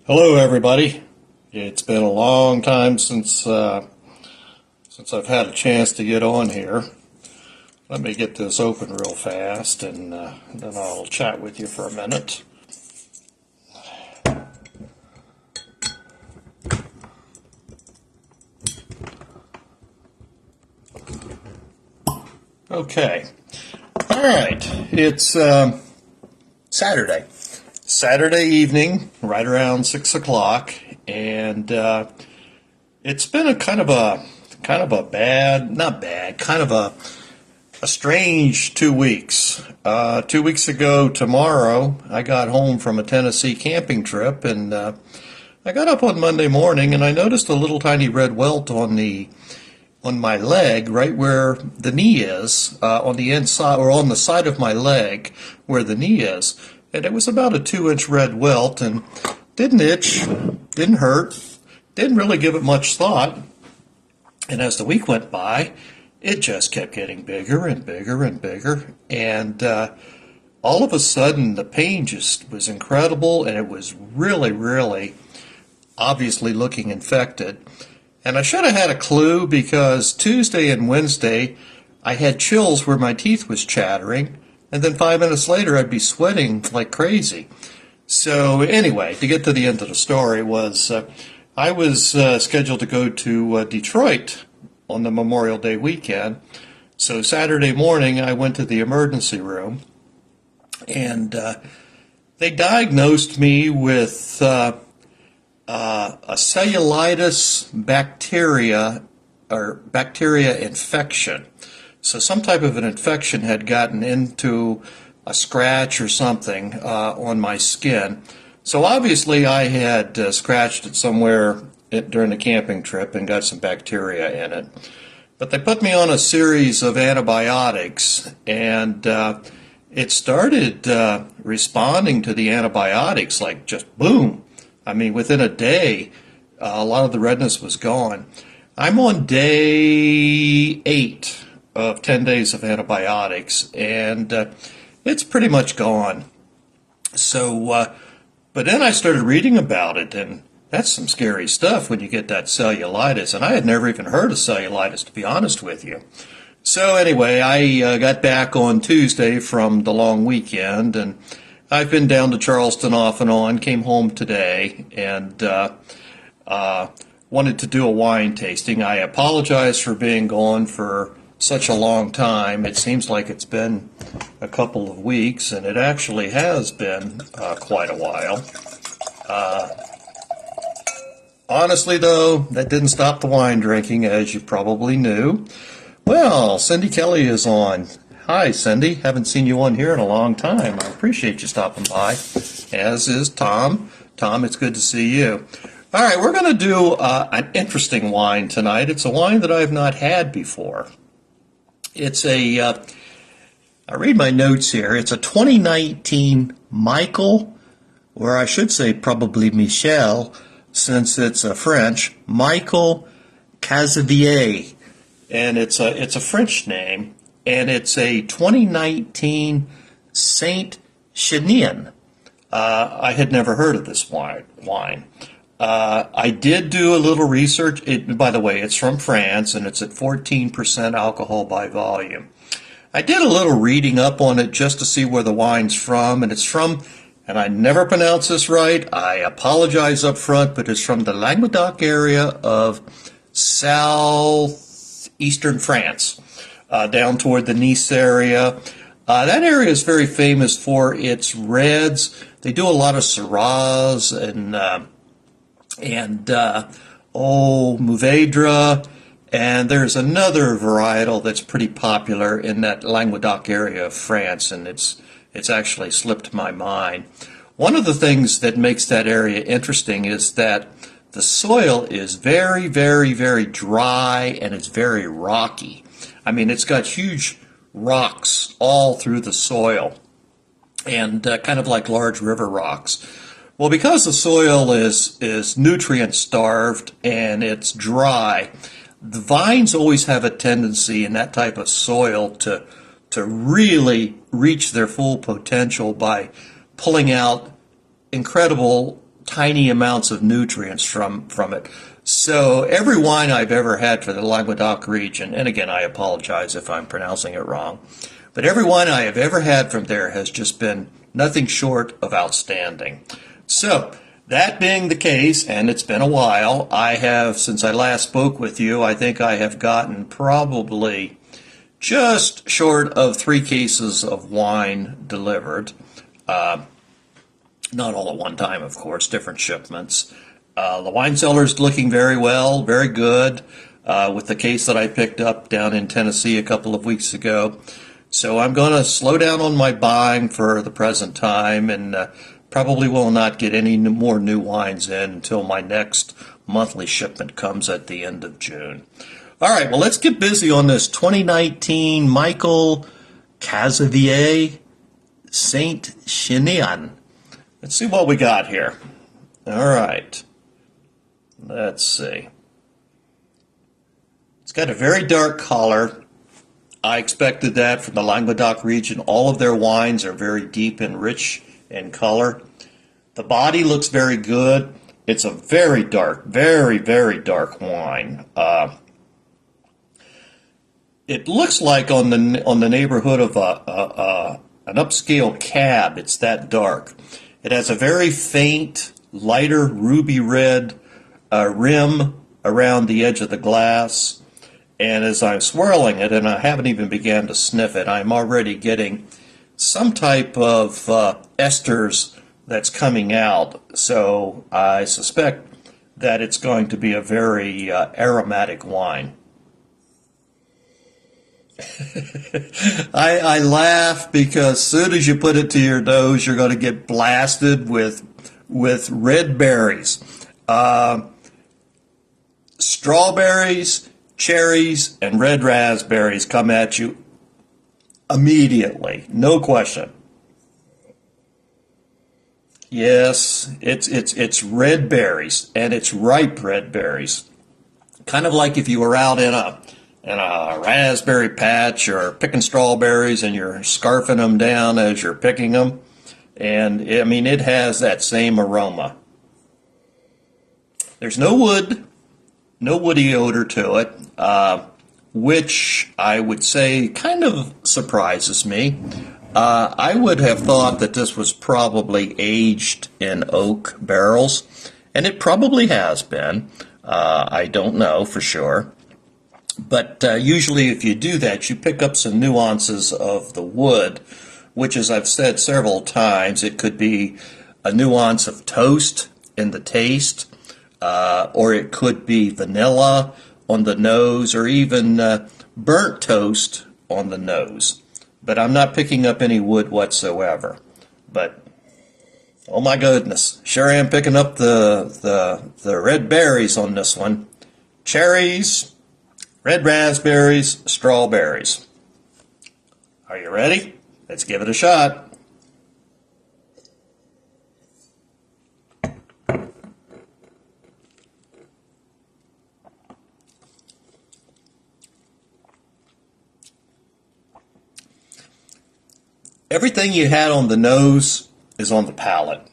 Hello, everybody. It's been a long time since I've had a chance to get on here. Let me get this open real fast, and then I'll chat with you for a minute. Okay. All right. It's Saturday evening, right around 6 o'clock, and it's been a kind of a bad, not bad, kind of a strange 2 weeks. 2 weeks ago tomorrow, I got home from a Tennessee camping trip, and I got up on Monday morning, and I noticed a little tiny red welt on my leg, right where the knee is, on the inside or on the side of my leg where the knee is. And it was about a 2-inch red welt, and didn't itch, didn't hurt, didn't really give it much thought. And as the week went by, it just kept getting bigger and bigger and bigger. And all of a sudden, the pain just was incredible, and it was really, really obviously looking infected. And I should have had a clue, because Tuesday and Wednesday, I had chills where my teeth was chattering, and then 5 minutes later, I'd be sweating like crazy. So anyway, to get to the end of the story I was scheduled to go to Detroit on the Memorial Day weekend. So Saturday morning, I went to the emergency room, and they diagnosed me with a cellulitis bacteria infection. So some type of an infection had gotten into a scratch or something on my skin. So obviously I had scratched it somewhere during the camping trip and got some bacteria in it. But they put me on a series of antibiotics, and it started responding to the antibiotics like just boom. I mean, within a day, a lot of the redness was gone. I'm on day 8 of 10 days of antibiotics, and it's pretty much gone. So, but then I started reading about it, and that's some scary stuff when you get that cellulitis, and I had never even heard of cellulitis, to be honest with you. So anyway, I got back on Tuesday from the long weekend, and I've been down to Charleston off and on, came home today, and wanted to do a wine tasting. I apologize for being gone for such a long time. It seems like it's been a couple of weeks, and it actually has been quite a while. Honestly, though, that didn't stop the wine drinking, as you probably knew. Well, Cindy Kelly is on. Hi, Cindy. Haven't seen you on here in a long time. I appreciate you stopping by, as is Tom. Tom, it's good to see you. All right, we're going to do an interesting wine tonight. It's a wine that I've not had before. It's I read my notes here. It's a 2019 Michael, or I should say probably Michel, since it's French, Michael Cazevielle. And it's a French name. And it's a 2019 Saint Chinian. I had never heard of this wine. I did do a little research. By the way, it's from France, and it's at 14% alcohol by volume. I did a little reading up on it just to see where the wine's from, and it's from, and I never pronounce this right, I apologize up front, but it's from the Languedoc area of southeastern France. Down toward the Nice area. That area is very famous for its reds. They do a lot of Syrahs and Mourvedre, and there's another varietal that's pretty popular in that Languedoc area of France, and it's actually slipped my mind. One of the things that makes that area interesting is that the soil is very, very, very dry, and it's very rocky. I mean, it's got huge rocks all through the soil, and kind of like large river rocks. Well, because the soil is nutrient starved and it's dry, the vines always have a tendency in that type of soil to really reach their full potential by pulling out incredible tiny amounts of nutrients from it. So every wine I've ever had for the Languedoc region, and again, I apologize if I'm pronouncing it wrong, but every wine I have ever had from there has just been nothing short of outstanding. So that being the case, and it's been a while, I have, since I last spoke with you, I think I have gotten probably just short of 3 cases of wine delivered. Not all at one time, of course, different shipments. The wine cellar's looking very well, very good, with the case that I picked up down in Tennessee a couple of weeks ago. So I'm going to slow down on my buying for the present time, and probably will not get any more new wines in until my next monthly shipment comes at the end of June. All right, well, let's get busy on this 2019 Michael Cazevielle Saint Chinian. Let's see what we got here. All right. Let's see. It's got a very dark color. I expected that from the Languedoc region. All of their wines are very deep and rich in color. The body looks very good. It's a very dark, very, very dark wine. It looks like on the neighborhood of an upscale cab. It's that dark. It has a very faint, lighter ruby red rim around the edge of the glass. And as I'm swirling it, and I haven't even began to sniff it, I'm already getting some type of esters that's coming out. So I suspect that it's going to be a very aromatic wine. I laugh because as soon as you put it to your nose, you're going to get blasted with red berries, strawberries, cherries, and red raspberries come at you immediately, no question. Yes, it's red berries, and it's ripe red berries. Kind of like if you were out in a raspberry patch or picking strawberries and you're scarfing them down as you're picking them. And I mean, it has that same aroma. There's no wood, no woody odor to it, which I would say kind of surprises me. I would have thought that this was probably aged in oak barrels, and it probably has been. I don't know for sure. But usually if you do that, you pick up some nuances of the wood, which, as I've said several times, it could be a nuance of toast in the taste, or it could be vanilla on the nose, or even burnt toast on the nose. But I'm not picking up any wood whatsoever. But, oh my goodness, sure am picking up the red berries on this one. Cherries, red raspberries, strawberries. Are you ready? Let's give it a shot. Everything you had on the nose is on the palate,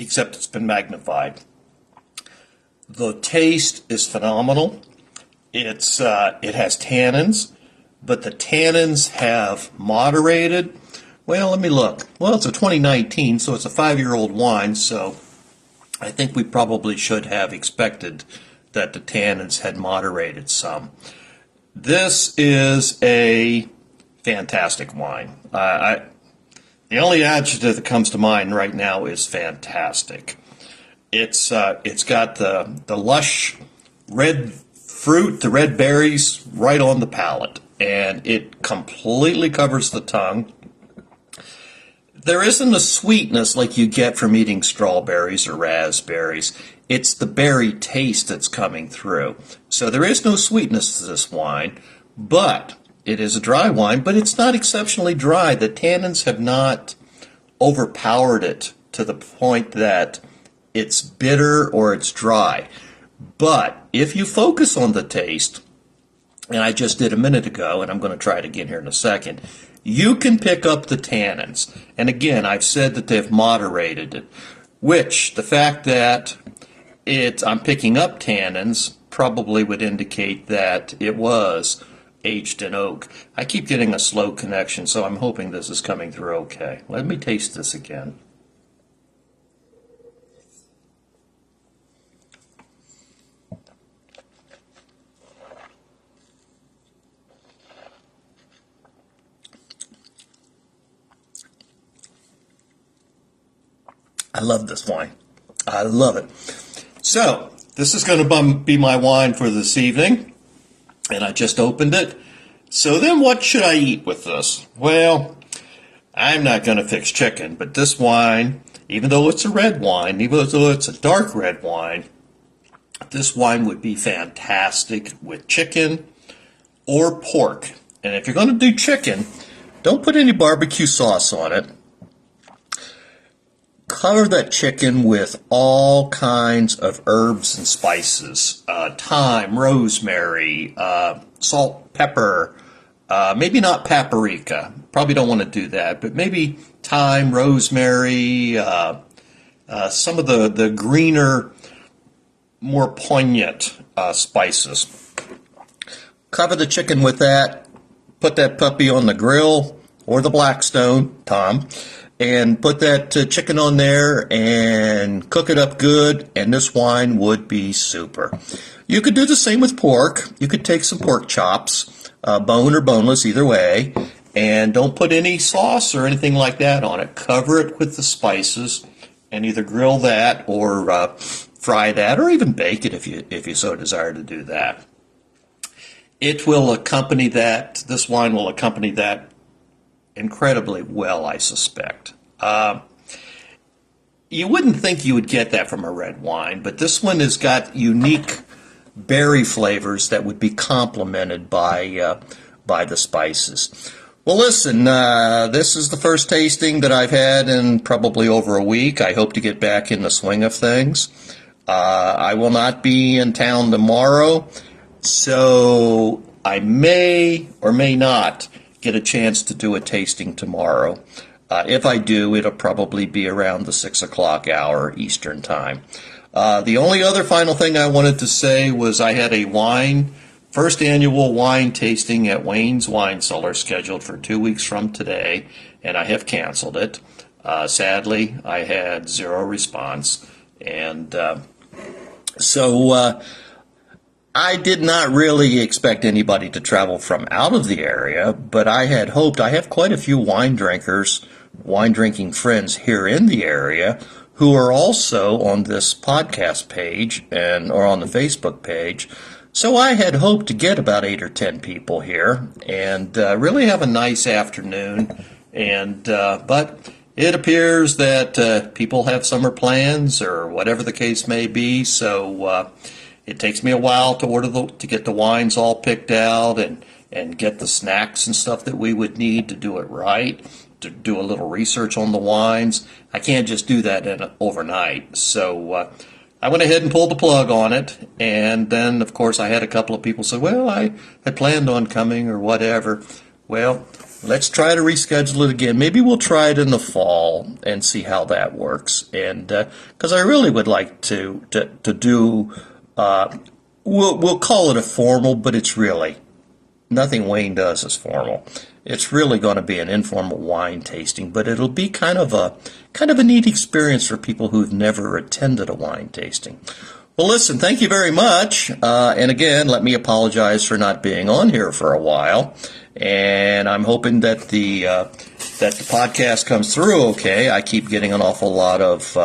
except it's been magnified. The taste is phenomenal. It has tannins, but the tannins have moderated. Well, let me look. Well, it's a 2019, so it's a 5-year-old wine, so I think we probably should have expected that the tannins had moderated some. This is a fantastic wine. The only adjective that comes to mind right now is fantastic. It's got the lush red fruit, the red berries right on the palate, and it completely covers the tongue. There isn't a sweetness like you get from eating strawberries or raspberries. It's the berry taste that's coming through. So there is no sweetness to this wine, but it is a dry wine, but it's not exceptionally dry. The tannins have not overpowered it to the point that it's bitter or it's dry. But if you focus on the taste, and I just did a minute ago, and I'm going to try it again here in a second, you can pick up the tannins. And again, I've said that they've moderated it. which the fact that I'm picking up tannins probably would indicate that it was aged in oak. I keep getting a slow connection, so I'm hoping this is coming through okay. Let me taste this again. I love this wine. I love it. So, this is going to be my wine for this evening, and I just opened it. So then what should I eat with this? Well, I'm not going to fix chicken, but this wine, even though it's a red wine, even though it's a dark red wine, this wine would be fantastic with chicken or pork. And if you're going to do chicken, don't put any barbecue sauce on it. Cover that chicken with all kinds of herbs and spices, thyme, rosemary, salt, pepper, maybe not paprika. Probably don't want to do that, but maybe thyme, rosemary, some of the greener, more poignant spices. Cover the chicken with that. Put that puppy on the grill or the Blackstone, Tom, and put that chicken on there and cook it up good, and this wine would be super. You could do the same with pork. You could take some pork chops, bone or boneless, either way, and don't put any sauce or anything like that on it. Cover it with the spices and either grill that or fry that, or even bake it if you so desire to do that. It will accompany that, this wine will accompany that incredibly well, I suspect. You wouldn't think you would get that from a red wine, but this one has got unique berry flavors that would be complemented by the spices. Well, listen, this is the first tasting that I've had in probably over a week. I hope to get back in the swing of things. I will not be in town tomorrow, so I may or may not get a chance to do a tasting tomorrow. If I do, it'll probably be around the 6 o'clock hour Eastern time. The only other final thing I wanted to say was I had a first annual wine tasting at Wayne's Wine Cellar scheduled for 2 weeks from today, and I have canceled it. Sadly, I had zero response, and so I did not really expect anybody to travel from out of the area, but I had hoped. I have quite a few wine drinking friends here in the area who are also on this podcast page or on the Facebook page. So I had hoped to get about 8 or 10 people here and really have a nice afternoon. But it appears that people have summer plans or whatever the case may be. So it takes me a while to get the wines all picked out and get the snacks and stuff that we would need to do it right, to do a little research on the wines. I can't just do that overnight. So I went ahead and pulled the plug on it. And then, of course, I had a couple of people say, well, I planned on coming or whatever. Well, let's try to reschedule it again. Maybe we'll try it in the fall and see how that works. And because I really would like to do... we'll call it a formal, but it's really nothing Wayne does is formal. It's really going to be an informal wine tasting, but it'll be kind of a neat experience for people who've never attended a wine tasting. Well, listen, thank you very much. And again, let me apologize for not being on here for a while. And I'm hoping that the podcast comes through okay. I keep getting an awful lot of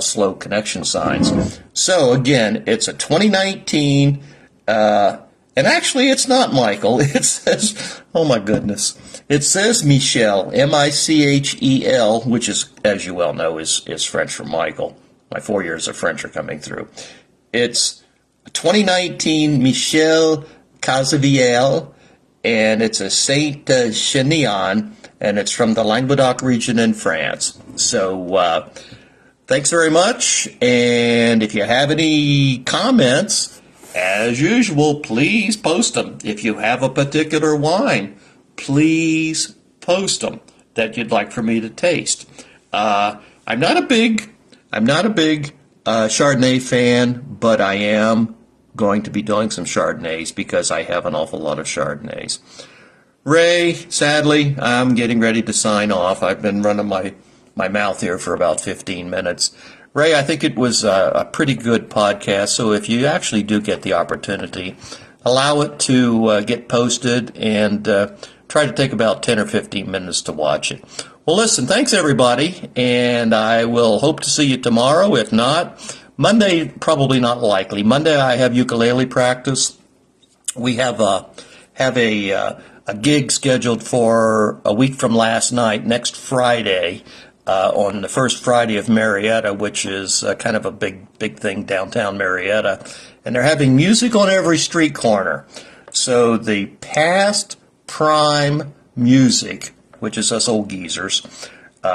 slow connection signs. So again, it's a 2019, and actually it's not Michael. It says, oh my goodness, it says Michel, Michel, which is, as you well know, is French for Michael. My 4 years of French are coming through. It's 2019 Michel Cazevielle, and it's a Saint Chinian, and it's from the Languedoc region in France. So thanks very much, and if you have any comments, as usual, please post them. If you have a particular wine, please post them that you'd like for me to taste. I'm not a big I'm not a big Chardonnay fan, but I am going to be doing some Chardonnays because I have an awful lot of Chardonnays. Ray, sadly, I'm getting ready to sign off. I've been running my mouth here for about 15 minutes. Ray, I think it was a pretty good podcast, so if you actually do get the opportunity, allow it to get posted and try to take about 10 or 15 minutes to watch it. Well, listen, thanks everybody, and I will hope to see you tomorrow. If not, Monday, probably not likely. Monday I have ukulele practice. We have a gig scheduled for a week from last night, next Friday, on the first Friday of Marietta, which is kind of a big thing downtown Marietta. And they're having music on every street corner. So the past prime music, which is us old geezers,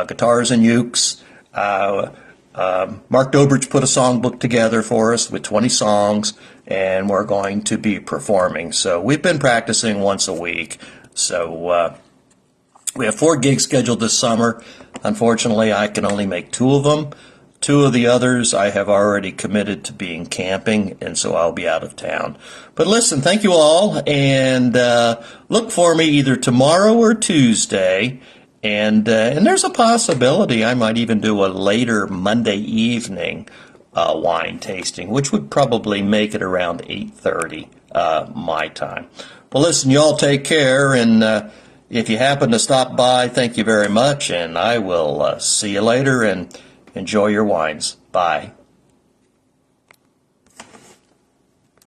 guitars and ukes. Mark Dobrich put a songbook together for us with 20 songs, and we're going to be performing. So we've been practicing once a week. So we have 4 gigs scheduled this summer. Unfortunately, I can only make 2 of them. 2 of the others I have already committed to being camping, and so I'll be out of town. But listen, thank you all, and look for me either tomorrow or Tuesday. And there's a possibility I might even do a later Monday evening wine tasting, which would probably make it around 8:30 my time. Well, listen, you all take care, and if you happen to stop by, thank you very much, and I will see you later, and enjoy your wines. Bye.